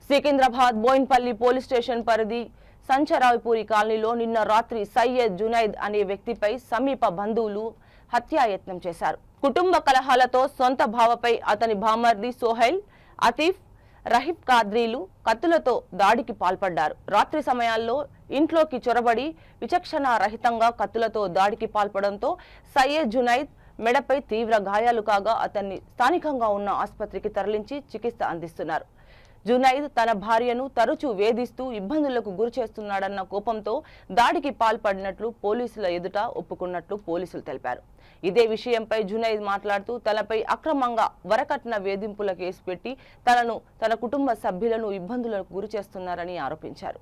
Secunderabad Boinpally police station పరిధి సంచరావుపూరి కాలనీలో నిన్న రాత్రి సయ్యద్ జునైద్ అనే వ్యక్తిపై సమీప బంధువులు హత్యాయత్నం చేశారు. కుటుంబ కలహాలతో సొంత భావపై అతని బామర్ది సోహైల్, అతీఫ్, రహీబ్ కాద్రీలు కత్తులతో దాడికి పాల్పడ్డారు. రాత్రి సమయాల్లో ఇంట్లోకి చొరబడి విచక్షణారహితంగా కత్తులతో దాడికి పాల్పడంతో సయ్యద్ జునైద్ మెడపై తీవ్ర గాయాలు కాగా అతన్ని స్థానికంగా ఉన్న ఆసుపత్రికి తరలించి చికిత్స అందిస్తున్నారు. జునైద్ తన భార్యను తరచూ వేధిస్తూ ఇబ్బందులకు గురి చేస్తున్నాడన్న కోపంతో దాడికి పాల్పడినట్లు పోలీసుల ఎదుట ఒప్పుకున్నట్లు పోలీసులు తెలిపారు. ఇదే విషయంపై జునైద్ మాట్లాడుతూ తనపై అక్రమంగా వరకట్న వేధింపుల కేసు పెట్టి తన కుటుంబ సభ్యులను ఇబ్బందులకు గురి చేస్తున్నారని ఆరోపించారు.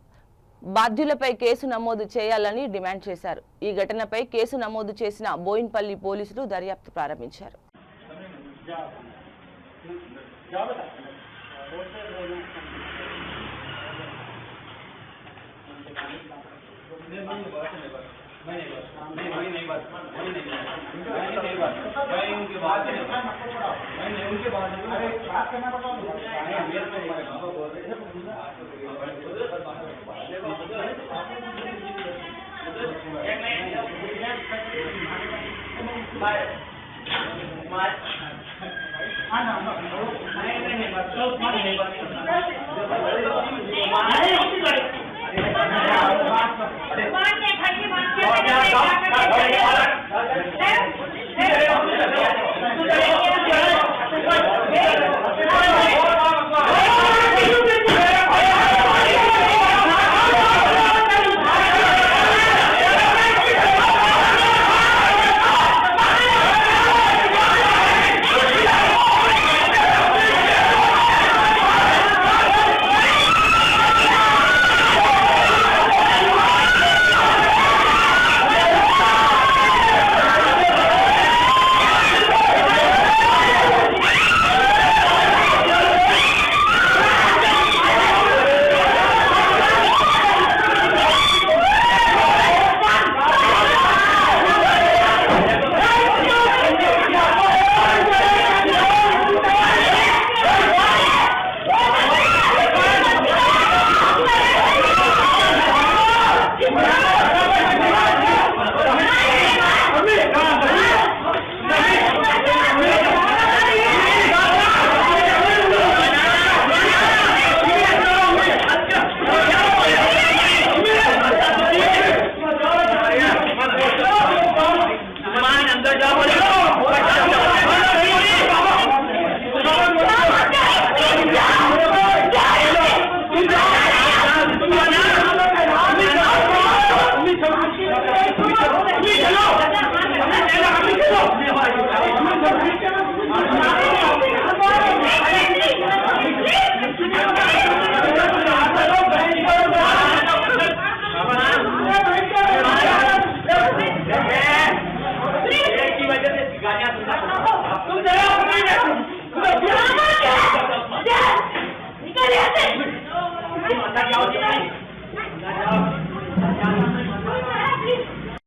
బాధ్యులపై కేసు నమోదు చేయాలని డిమాండ్ చేశారు. ఈ ఘటనపై కేసు నమోదు చేసిన బోయిన్పల్లి పోలీసులు దర్యాప్తు ప్రారంభించారు. नहीं